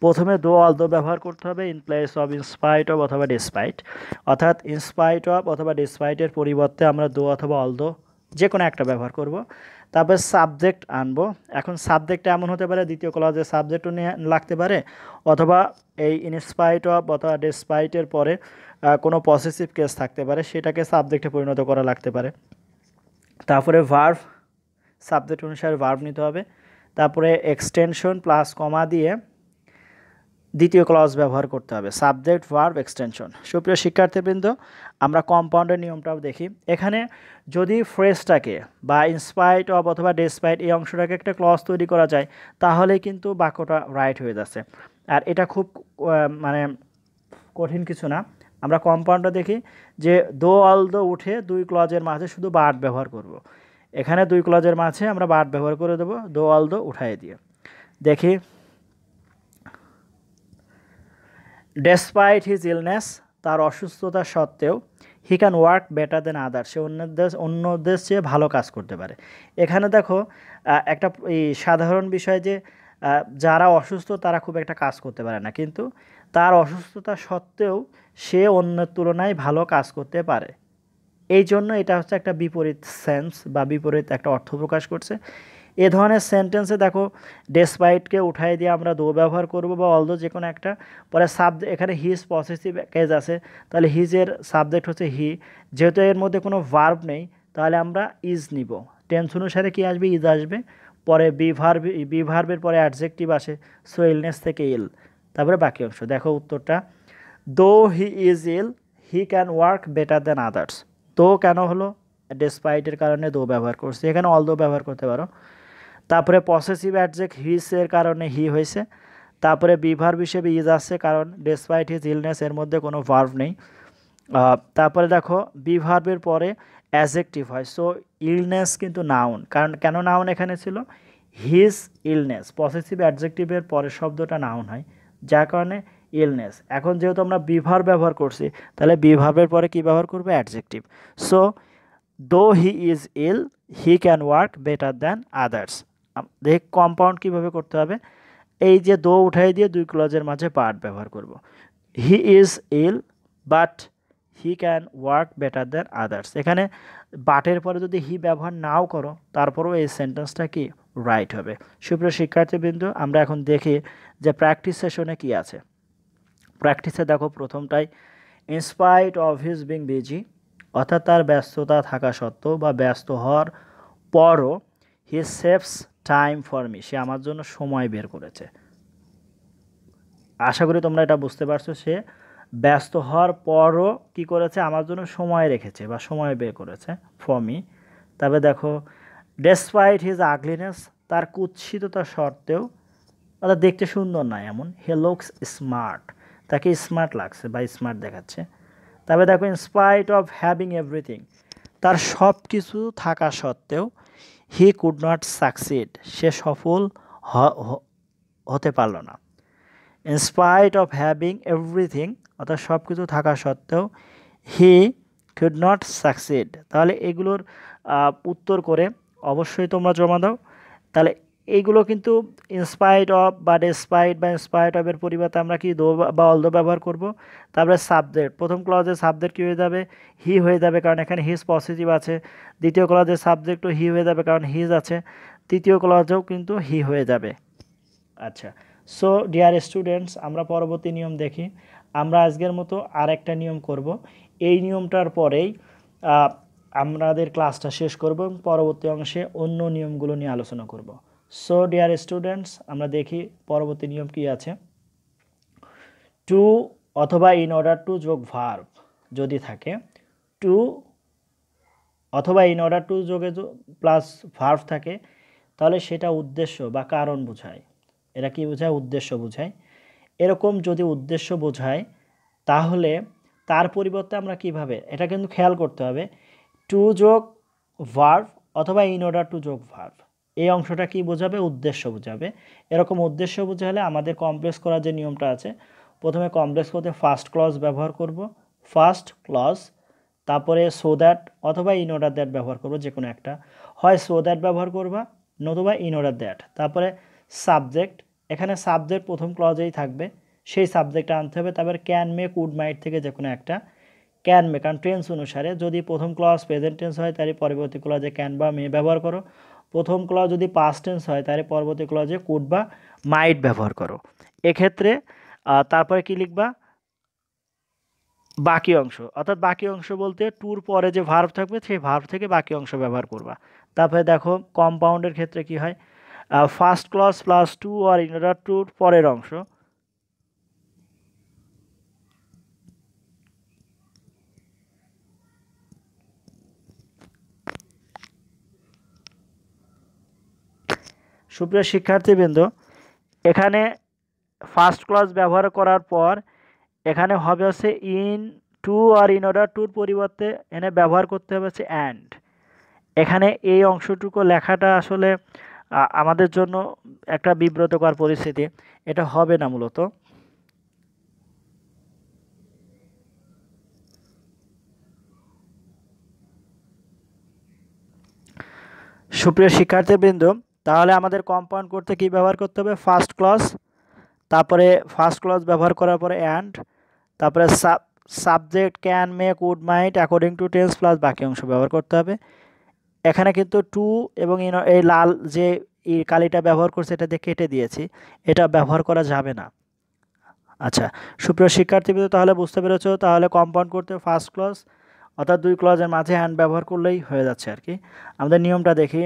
প্রথমে দো অলদো ব্যবহার করতে হবে in place of in spite of অথবা ডেসপাইট, অর্থাৎ ইনস্পাইট অফ অথবা ডেসপাইটের পরিবর্তে আমরা দো অথবা অলদো যে কোনো একটা ব্যবহার করব। তারপর সাবজেক্ট আনবো। এখন সাবজেক্টটা এমন হতে পারে দ্বিতীয় ক্লজে সাবজেক্টও নিয়ে লাগতে পারে, অথবা এই ইনস্পাইট অফ অথবা ডেসপাইটের পরে কোনো পসেসিভ কেস থাকতে পারে, সেটাকে সাবজেক্টে পরিণত করা লাগতে পারে। তারপরে ভার্ব, সাবজেক্ট অনুসারে ভার্ব নিতে হবে। তারপরে এক্সটেনশন প্লাস কমা দিয়ে দ্বিতীয় ক্লজ ব্যবহার করতে হবে, সাবজেক্ট ভার্ব এক্সটেনশন। সুপ্রিয় শিক্ষার্থীবৃন্দ, আমরা কম্পাউন্ডের নিয়মটাও দেখি। এখানে যদি ফ্রেজটাকে বা ইনস্পাইট অফ অথবা ডেসপাইট এই অংশটাকে একটা ক্লজ তৈরি করা যায় তাহলে কিন্তু বাক্যটা রাইট হয়ে যাচ্ছে। আর এটা খুব মানে কঠিন কিছু না। আমরা কম্পাউন্ডটা দেখি যে দো অলদো উঠে দুই ক্লজের মাঝে শুধু বাট ব্যবহার করব। এখানে দুই ক্লজের মাঝে আমরা বাট ব্যবহার করে দেবো, দো অলদো উঠাই দিয়ে। দেখি, ডেসপাইট হিজ ইলনেস, তার অসুস্থতা সত্ত্বেও he can work better than other, সে অন্যদের চেয়ে ভালো কাজ করতে পারে। এখানে দেখো একটা সাধারণ বিষয় যে যারা অসুস্থ তারা খুব একটা কাজ করতে পারে না, কিন্তু তার অসুস্থতা সত্ত্বেও সে অন্যের তুলনায় ভালো কাজ করতে পারে। এই জন্য এটা হচ্ছে একটা বিপরীত সেন্স বা বিপরীত একটা অর্থ প্রকাশ করছে। এ ধরনের সেন্টেন্সে দেখো ডেসপাইটকে উঠাই দিয়ে আমরা দো ব্যবহার করব বা অলদো যে কোনো একটা, পরে এখানে হিজ পসেসিভ কেস আছে, তাহলে হিজের সাবজেক্ট হচ্ছে হি, যেহেতু এর মধ্যে কোনো ভার্ব নেই তাহলে আমরা ইজ নিব। টেন্স অনুসারে কি আসবে, ইজ আসবে, পরে বি ভার্বের পরে অ্যাডজেক্টিভ আসে, সো ইলনেস থেকে ইল, তারপরে বাকি অংশ দেখো উত্তরটা। Though he is ill he can work better than others. Though কেন হলো, ডেসপাইটের কারণে দো ব্যবহার করছি, এখানে অলদো ব্যবহার করতে পারো। তারপরে পসেসিভ অ্যাডজেক্ট হিজের কারণে হি হয়েছে, তারপরে বিভার্ব হিসেবে ইজ আসছে কারণ ডেসপাইট হিজ ইলনেস এর মধ্যে কোনো ভার্ব নেই। তারপরে দেখো বিভার্বের পরে অ্যাডজেক্টিভ হয়, সো ইলনেস কিন্তু নাউন, কারণ কেন নাউন এখানে ছিল, হিজ ইলনেস, পসেসিভ অ্যাডজেক্টিভের পরের শব্দটা নাউন হয় যার কারণে ইলনেস। এখন যেহেতু আমরা বিভার্ব ব্যবহার করছি তাহলে বিভার্বের পরে কি ব্যবহার করবে, adjective. So though he is ill he can work better than others. দেখ কম্পাউন্ড কীভাবে করতে হবে, এই যে দো উঠাই দিয়ে দুই ক্লজের মাঝে পার্ট ব্যবহার করব। He is ill but he can work better than others, এখানে বাটের পরে যদি হি ব্যবহার নাও করো তারপরেও এই সেন্টেন্সটা কি রাইট হবে। সুপ্রিয় শিক্ষার্থীবৃন্দ, আমরা এখন দেখি যে প্র্যাকটিস সেশনে কি আছে। প্র্যাকটিসে দেখো প্রথমটাই in spite of his being busy, অর্থাৎ তার ব্যস্ততা থাকা সত্ত্বেও বা ব্যস্ত হওয়ার পরও he saves time for me, সে আমার জন্য সময় বের করেছে। আশা করি তোমরা এটা বুঝতে পারছো, সে ব্যস্ত হওয়ার পরও কি করেছে, আমার জন্য সময় রেখেছে বা সময় বের করেছে ফর মি। তবে দেখো ডেসপাইট হিজ আগলিনেস, তার কুৎসিততা সত্ত্বেও, অর্থাৎ দেখতে সুন্দর না এমন, হি লুকস স্মার্ট, তাকে স্মার্ট লাগছে বা স্মার্ট দেখাচ্ছে। তবে দেখো ইনস্পাইট অফ হ্যাভিং এভরিথিং, তার সব কিছু থাকা সত্ত্বেও হি কুড নট সাকসিড, সে সফল হতে পারল না। ইনস্পাইট অফ হ্যাভিং এভরিথিং, অর্থাৎ সব কিছু থাকা সত্ত্বেও হি কুড নট সাকসিড। তাহলে এগুলোর উত্তর করে অবশ্যই তোমরা জমা দাও। তাহলে এইগুলো কিন্তু ইনস্পাইট অফ বা ডেসপাইট বা ইনস্পাইট অফ এর পরিবর্তে আমরা কি দো বা অলদো ব্যবহার করব। তারপরে সাবজেক্ট, প্রথম ক্লজে সাবজেক্ট কী হয়ে যাবে, হি হয়ে যাবে, কারণ এখানে হিজ পজিটিভ আছে। দ্বিতীয় ক্লজে সাবজেক্টও হি হয়ে যাবে, কারণ হিজ আছে। তৃতীয় ক্লজেও কিন্তু হি হয়ে যাবে। আচ্ছা, সো ডিয়ার স্টুডেন্টস, আমরা পরবর্তী নিয়ম দেখি। আমরা আজকের মতো আর একটা নিয়ম করব। এই নিয়মটার পরেই আমাদের ক্লাসটা শেষ করব এবং পরবর্তী অংশে অন্য নিয়মগুলো নিয়ে আলোচনা করব। সো ডিয়ার স্টুডেন্টস, আমরা দেখি পরবর্তী নিয়ম কি আছে। টু অথবা ইন অর্ডার টু যোগ ভার্ব যদি থাকে, টু অথবা ইন অর্ডার টু যোগে প্লাস ভার্ব থাকে, তাহলে সেটা উদ্দেশ্য বা কারণ বোঝায়। এরা কি বোঝায়? উদ্দেশ্য বোঝায়। এরকম যদি উদ্দেশ্য বোঝায় তাহলে তার পরিবর্তে আমরা কিভাবে, এটা কিন্তু খেয়াল করতে হবে, টু যোগ ভার্ব অথবা ইন অর্ডার টু যোগ ভার্ব, এই অংশটা কি বোঝাবে? উদ্দেশ্য বোঝাবে। এরকম উদ্দেশ্য বোঝালে আমাদের কমপ্লেক্স করার যে নিয়মটা আছে, প্রথমে কমপ্লেক্স করতে ফার্স্ট ক্লজ ব্যবহার করব, ফার্স্ট ক্লজ, তারপরে সো দ্যাট অথবা ইন অর্ডার দ্যাট ব্যবহার করব, যে কোনো একটা, হয় সো দ্যাট ব্যবহার করবা নতুবা ইন অর্ডার দ্যাট। তারপরে সাবজেক্ট, এখানে সাবজেক্ট প্রথম ক্লজেই থাকবে, সেই সাবজেক্টটা আনতে হবে। তারপরে ক্যান মে কুড মাইট থেকে যে কোনো একটা, ক্যান মে, কারণ টেন্স অনুসারে যদি প্রথম ক্লজ প্রেজেন্ট টেন্স হয় তারই পরবর্তী ক্লজে ক্যান বা মে ব্যবহার করো, প্রথম ক্লজ যদি পাস্ট টেন্স হয় তারই পরবর্তী ক্লজে কুড বা মাইট ব্যবহার করো। এক্ষেত্রে তারপরে কি লিখবা? বাকি অংশ, অর্থাৎ বাকি অংশ বলতে টুর পরে যে ভার্ব থাকবে সেই ভার্ব থেকে বাকি অংশ ব্যবহার করবা। তারপরে দেখো কম্পাউন্ডের ক্ষেত্রে কি হয়, ফার্স্ট ক্লজ প্লাস টু আর ইন অর্ডার টুর পরের অংশ, সুপ্রিয় শিক্ষার্থীবৃন্দ, এখানে ফার্স্ট ক্লজ ব্যবহার করার পর এখানে হবে হচ্ছে ইন টু আর ইন অর্ডার টুর পরিবর্তে এনে ব্যবহার করতে হবে হচ্ছে অ্যান্ড। এখানে এই অংশটুকু লেখাটা আসলে আমাদের জন্য একটা বিব্রতকর পরিস্থিতি, এটা হবে না মূলত। সুপ্রিয় শিক্ষার্থীবৃন্দ, তাহলে আমাদের কম্পাউন্ড করতে কি ব্যবহার করতে হবে? ফার্স্ট ক্লজ, তারপরে ফার্স্ট ক্লজ ব্যবহার করার পরে অ্যান্ড, তারপরে subject can May could mite according to tense plus বাকি অংশ ব্যবহার করতে হবে। এখানে কিন্তু টু এবং এই লাল যে কালিটা ব্যবহার করছে এটা দিয়ে কেটে দিয়েছি, এটা ব্যবহার করা যাবে না। আচ্ছা, সুপ্রিয় শিক্ষার্থীবৃন্দ, তাহলে বুঝতে পেরেছো, তাহলে কম্পাউন্ড করতে ফার্স্ট ক্লজ অর্থাৎ দুই ক্লজের মাঝে অ্যান্ড ব্যবহার করলেই হয়ে যাচ্ছে আর কি। আমাদের নিয়মটা দেখি।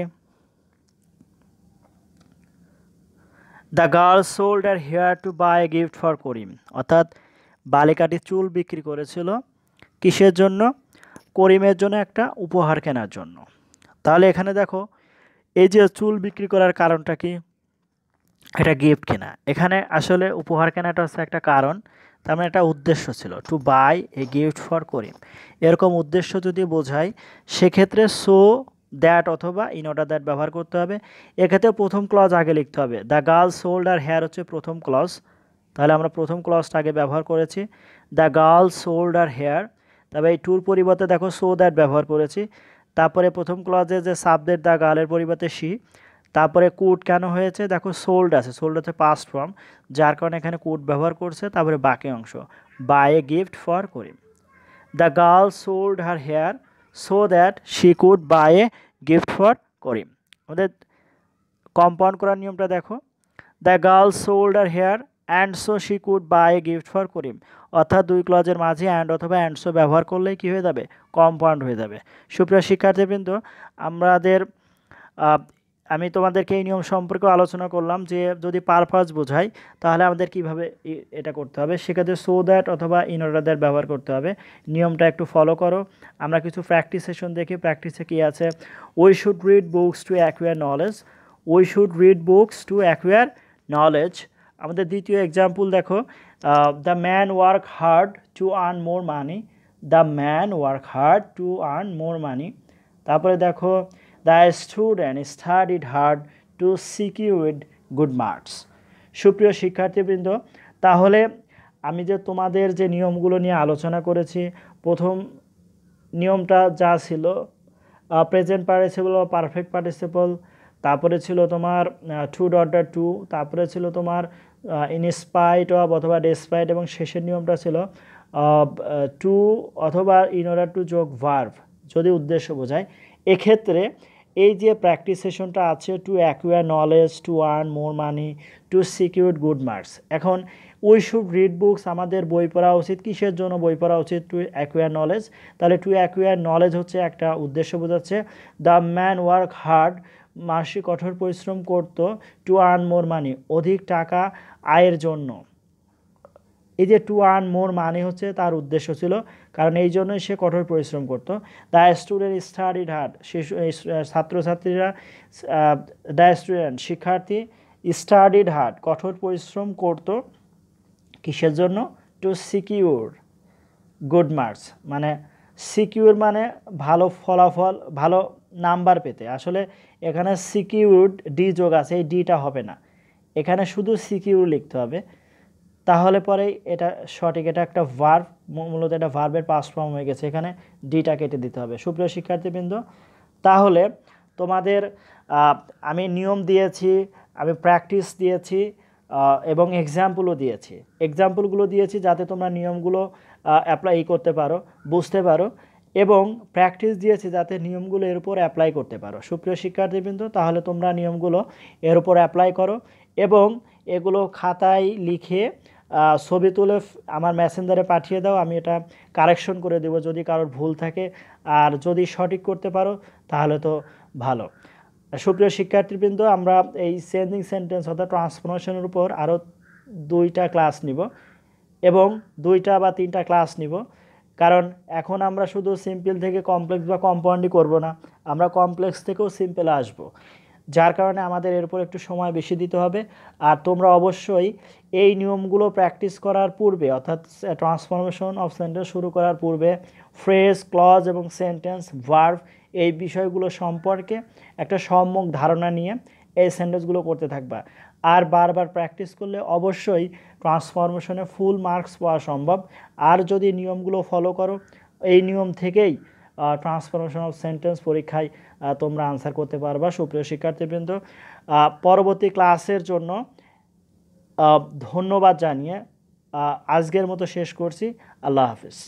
The girl sold her hair to buy a gift for Karim, অর্থাৎ বালিকাটি চুল বিক্রি করেছিল কিসের জন্য? করিমের জন্য একটা উপহার কেনার জন্য। তাহলে এখানে দেখো এই যে চুল বিক্রি করার কারণটা কি? এটা গিফট কেনা। এখানে আসলে উপহার কেনাটা হচ্ছে একটা কারণ, তার মানে একটা উদ্দেশ্য ছিল, to buy a gift for Karim. এরকম উদ্দেশ্য যদি বোঝায় সেক্ষেত্রে সো দ্যাট অথবা ইন অর্ডার দ্যাট ব্যবহার করতে হবে। এক্ষেত্রে প্রথম ক্লজ আগে লিখতে হবে। The girl sold her hair হচ্ছে প্রথম ক্লজ, তাহলে আমরা প্রথম ক্লজটা আগে ব্যবহার করেছি, the girl sold her hair. তবে এই টুর পরিবর্তে দেখো সো দ্যাট ব্যবহার করেছি। তারপরে প্রথম ক্লজে যে সাবজেক্ট দ্য গার্লের পরিবর্তে শি, তারপরে কুড কেন হয়েছে? দেখো সোল্ড আছে, সোল্ড হচ্ছে পাস্ট ফর্ম, যার কারণে এখানে কুড ব্যবহার করছে। তারপরে বাকি অংশ buy a gift for Karim. The girl sold her hair so that she could buy a gift for Karim. আমাদের কম্পাউন্ড করার নিয়মটা দেখো। The girl sold her hair and so she could buy a gift for Karim, অর্থাৎ দুই ক্লজের মাঝে and অথবা and so ব্যবহার করলেই কী হয়ে যাবে? কম্পাউন্ড হয়ে যাবে। সুপ্রিয় শিক্ষার্থীবৃন্দ, আমাদের আমি তোমাদেরকে এই নিয়ম সম্পর্কে আলোচনা করলাম যে যদি পারপাস বোঝায় তাহলে আমাদের কিভাবে এটা করতে হবে। সেক্ষেত্রে সো দ্যাট অথবা ইন অর্ডার দ্যাট ব্যবহার করতে হবে। নিয়মটা একটু ফলো করো। আমরা কিছু প্র্যাকটিস সেশন দেখি। প্র্যাকটিসে কী আছে? We should read books to acquire knowledge, we should read books to acquire knowledge. আমাদের দ্বিতীয় এক্সাম্পল দেখো, the man work hard to earn more money, the man work hard to earn more money. তারপরে দেখো, the student studied hard to secure good marks. সুপ্রিয় শিক্ষার্থীবৃন্দ, তাহলে আমি যে তোমাদের যে নিয়মগুলো নিয়ে আলোচনা করেছি, প্রথম নিয়মটা যা ছিল প্রেজেন্ট পার্টিসিপল বা পারফেক্ট পার্টিসিপল, তারপরে ছিল তোমার টু, তারপরে ছিল তোমার ইনস্পাইট অফ অথবা ডেসপাইট, এবং শেষের নিয়মটা ছিল টু অথবা ইন অর্ডার টু যোগ ভার্ভ যদি উদ্দেশ্য বোঝায়। এক্ষেত্রে এই যে প্র্যাকটিস সেশনটা আছে, to acquire knowledge, to earn more money, to secure good marks. এখন উই শুড রিড বুকস, আমাদের বই পড়া উচিত। কিসের জন্য বই পড়া উচিত? To acquire knowledge. তাহলে টু অ্যাকুয়ার নলেজ হচ্ছে একটা উদ্দেশ্য বোঝাচ্ছে। দ্য ম্যান ওয়ার্ক হার্ড, মাসি কঠোর পরিশ্রম করত, টু আর্ন মোর মানি, অধিক টাকা আয়ের জন্য। এই যে টু আর্ন মোর মানি হচ্ছে তার উদ্দেশ্য ছিল, কারণ এই জন্যই সে কঠোর পরিশ্রম করতো। দ্য স্টুডেন্ট স্টাডিড হার্ড, ছাত্রছাত্রীরা, দ্য স্টুডেন্ট শিক্ষার্থী, স্টাডিড হার্ড কঠোর পরিশ্রম করতো কিসের জন্য? টু সিকিউর গুড মার্কস, মানে সিকিউর মানে ভালো ফলাফল, ভালো নাম্বার পেতে। আসলে এখানে সিকিউরড ডি যোগ আছে, এই ডিটা হবে না, এখানে শুধু সিকিউর লিখতে হবে, তাহলে পরেই এটা সঠিক। এটা একটা ভার্ব, মূলত এটা ভার্বের পাস্ট ফর্ম হয়ে গেছে, এখানে ডিটা কেটে দিতে হবে। সুপ্রিয় শিক্ষার্থীবৃন্দ, তাহলে তোমাদের আমি নিয়ম দিয়েছি, আমি প্র্যাকটিস দিয়েছি এবং এক্সাম্পলও দিয়েছি। এক্সাম্পলগুলো দিয়েছি যাতে তোমরা নিয়মগুলো অ্যাপ্লাই করতে পারো, বুঝতে পারো, এবং প্র্যাকটিস দিয়েছি যাতে নিয়মগুলো এর উপর অ্যাপ্লাই করতে পারো। সুপ্রিয় শিক্ষার্থীবৃন্দ, তাহলে তোমরা নিয়মগুলো এর উপর অ্যাপ্লাই করো এবং এগুলো খাতায় লিখে ছবি তুলে আমার মেসেঞ্জারে পাঠিয়ে দাও। আমি এটা কারেকশন করে দেবো যদি কারোর ভুল থাকে, আর যদি সঠিক করতে পারো তাহলে তো ভালো। সুপ্রিয় শিক্ষার্থীবৃন্দ, আমরা এই চেঞ্জিং সেন্টেন্স অর্থাৎ ট্রান্সফরমেশনের উপর আরও 2টা ক্লাস নিব এবং 2টা বা 3টা ক্লাস নিব, কারণ এখন আমরা শুধু সিম্পল থেকে কমপ্লেক্স বা কম্পাউন্ডই করব না, আমরা কমপ্লেক্স থেকেও সিম্পলে আসব, যার কারণে আমাদের এর উপর একটু সময় বেশি দিতে হবে। আর তোমরা অবশ্যই এই নিয়মগুলো প্র্যাকটিস করার পূর্বে, অর্থাৎ ট্রান্সফরমেশন অফ সেন্টেন্স শুরু করার পূর্বে ফ্রেজ, ক্লজ এবং সেন্টেন্স, ভার্ব এই বিষয়গুলো সম্পর্কে একটা সম্যক ধারণা নিয়ে এই সেন্টেন্সগুলো করতে থাকবা। আর বারবার প্র্যাকটিস করলে অবশ্যই ট্রান্সফরমেশনে ফুল মার্কস পাওয়া সম্ভব। আর যদি নিয়মগুলো ফলো করো, এই নিয়ম থেকেই ট্রান্সফরমেশন অফ সেন্টেন্স পরীক্ষায় তোমরা আনসার করতে পারবা। সুপ্রিয় শিক্ষার্থীবৃন্দ, পরবর্তী ক্লাসের জন্য ধন্যবাদ জানিয়ে আজকের মতো শেষ করছি। আল্লাহ হাফিজ।